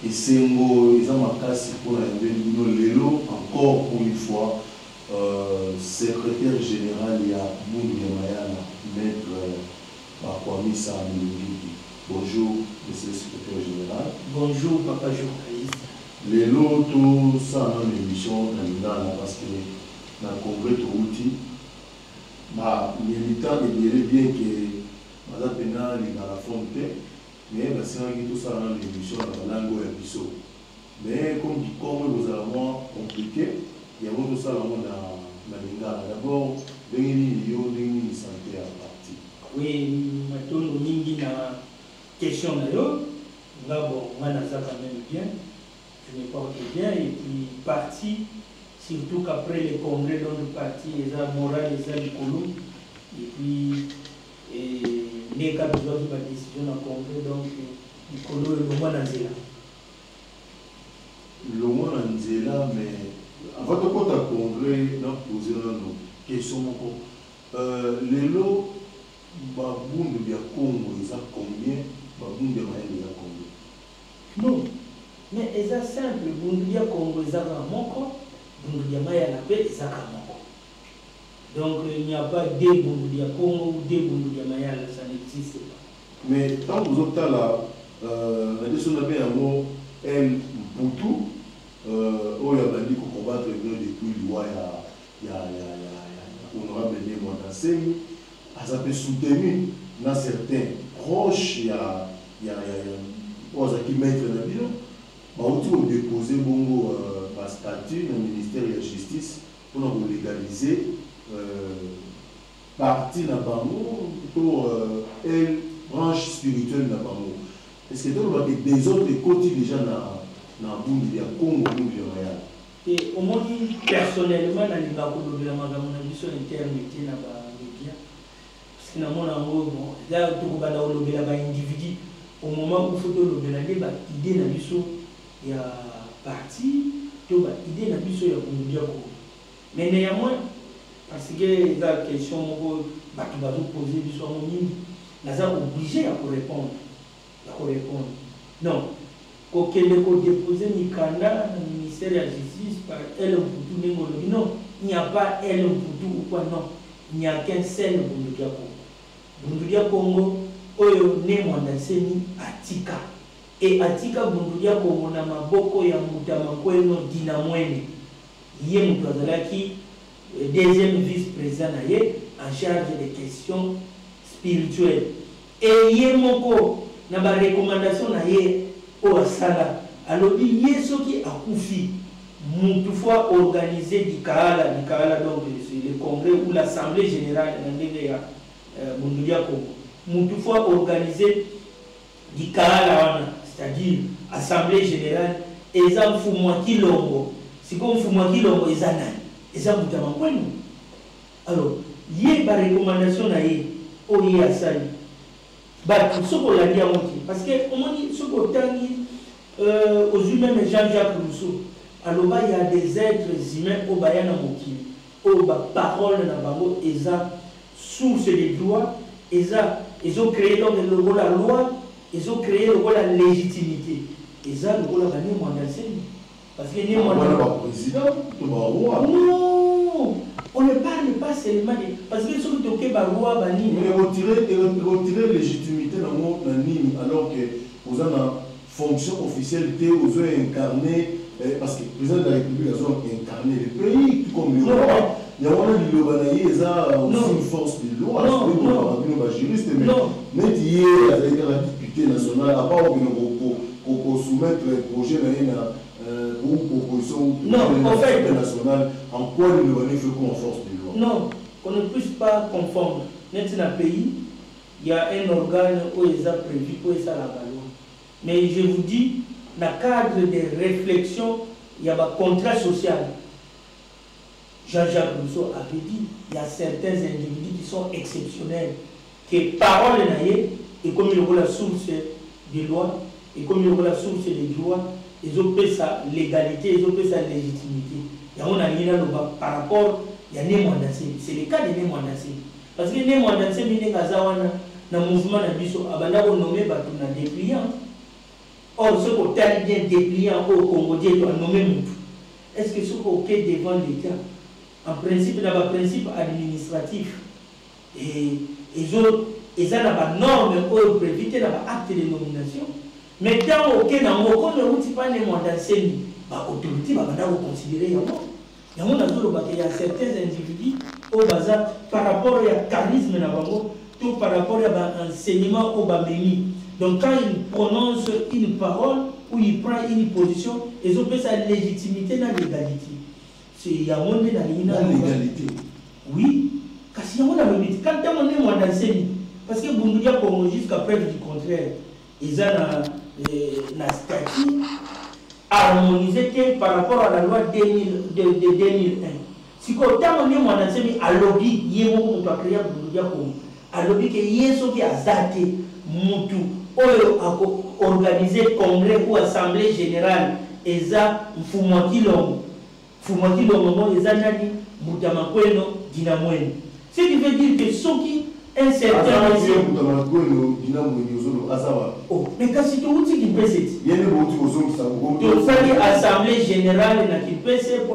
Esengo, ils ont ma casse pour la Lelo, encore pour une fois, secrétaire général, il y a Mouni Mayana, maître Bakwami Samiliki. Bonjour, monsieur le secrétaire général. Bonjour, papa journaliste. Lelo, tout ça dans l'émission, parce que dans le congrès de Outi, militant est bien que Madame Pénal est dans la fontaine. Mais c'est tout ça dans l'émission dans la langue et biso. Mais comme vous allez moins compliqué, il y a tout ça dans la lingala. D'abord, il santé à partir. Oui, maintenant nous avons question d'ailleurs. D'abord, moi ça quand même bien, je me porte bien et puis parti, surtout qu'après le congrès dans le parti, les moral, les écolos et puis les cas besoin de la décision dans le congrès, donc il connaît le moins dans Zéla. Le moins dans Zéla, mais avant de quoi le congrès, nous posé nos questions. Les lots, Baboun de Congo, ils ont combien? Baboun de Maïs, ils ont combien? Non, mais ils ont simple, Baboun de Congo, ils ont un moko, Baboun de Maïs, ils ont un moko. Donc il n'y a pas deux Bundudia Congo ou deux Bundudia Mayala, ça n'existe pas. Mais tant que vous êtes là, la question n'a pas un mot, elle, Poutou, où il y a bandit pour combattre depuis loi, il y a honorable Né Mwandassemi, ça peut soutenir dans certains proches, il y a qui mettre dans le bilan, où on déposer bongo statut dans le ministère de la Justice pour nous légaliser. Partie dans Bango, plutôt branche spirituelle dans Bango. Est-ce que donc des autres côtés déjà dans Bundi, il y a Congo, Bundi, il y a et au moins personnellement, dans les Bango, il y a une mission intermédiaire dans les médias. Parce que dans mon amour, là, tout le monde a un individu. Au moment où il faut le l'idée dans la mission, il y a parti, tout l'idée dans la mission, il y a Bundi. Mais néanmoins, parce que la question que tu vas poser, nous sommes obligés à répondre. Non. Quand elle est déposée Mikanda, le ministère de la Justice, par elle Mputu, non, il n'y a pas elle Mputu ou quoi, non. Il n'y a qu'un seul Bundudia Congo. Bundudia Congo, Oyo ne Mwandassemi Atika. Et Atika Bundudia Congo na maboko ya Mutamakweno Dinamwene. Yé Mutazalaki. Deuxième vice-président en charge des questions spirituelles. Et il y a une recommandation au Asala. Alors, il y a ce qui a Koufi, toutefois organisé du Kaala, donc c'est le congrès ou l'assemblée générale de Bundudia Congo. Toutefois organisé du Kaala, c'est-à-dire assemblée générale, et ça me fout moi qui l'ongo. C'est comme fout moi qui l'ongo, et ça n'a. Et ça vous avez dit. Alors, il y a une recommandation au Yasali. Ce qu'on a dit à Monti. Parce que, ce qu'on a dit aux humains, Jean-Jacques Rousseau, alors il y a des êtres humains au Bayana Moki, au parole dans Bango, et ça, source des droits, et ça, ils ont créé donc le rôle la loi, ils ont créé le rôle la légitimité. Et ça, le rôle la mandat. Parce que président, non, on ne parle pas seulement de. Parce que ce que tu as roi Bani. Mais retirer légitimité dans le Nîmes, alors que vous avez une fonction officielle, vous avez incarné, parce que le président de la République a incarné le pays, tout comme le roi. Il y a aussi une force de loi, c'est juriste, mais il y a la députée nationale, à part pour soumettre le projet ou proposition nationale, en quoi le Libanais fait qu'on force des lois? Non, qu'on ne puisse pas confondre. Dans un pays, il y a un organe où ils ont prévu pour ça la loi. Mais je vous dis, dans le cadre des réflexions, il y a un contrat social. Jean-Jacques Rousseau avait dit, il y a certains individus qui sont exceptionnels, que parole naïe, et comme il y a la source des lois, et comme il y a la source des droits, ils ont fait sa légalité, ils ont fait sa légitimité. Il y a un par rapport, il y a Né Mwandassé. C'est le cas de Né Mwandassé. Parce que Né Mwandassé, il y a un mouvement de Bisso, il y a nommé des clients. Or, ce qu'on t'a bien déplié au Congo, tu dois nommer Moutou. Est-ce que ce qu'on est devant l'État, en principe, il y a un principe administratif, et ils ont des normes pour éviter l'acte de nomination. Mais quand on est dans le monde, on ne pas les mandats d'enseignement, l'autorité va considérer. Il y a certains individus au bazar par rapport au charisme, tout par rapport à l'enseignement au Bameni. Donc quand il prononce une parole ou il prend une position, ils ont fait sa légitimité dans l'égalité. Il y a un monde dans l'égalité. Oui, parce qu'il y a un monde quand on est dans l'enseignement, parce que Bundudia Congo jusqu'à preuve du contraire, ils ont un statut harmonisé par rapport à la loi de 2001. Si on est dans l'enseignement, à lobby, il y a un monde qui a créé Bundudia Congo. À lobby, il y a un monde qui a zaté Moutou. Organiser congrès ou assemblée générale, et ça, Fumaki Longo, et ça, Nani, Moutamakweno, Dinamouen. Ce qui veut dire que ceux qui, un certain. Oh, mais quand c'est tout, c'est qui peut être. Il y a une assemblée générale qui peut être.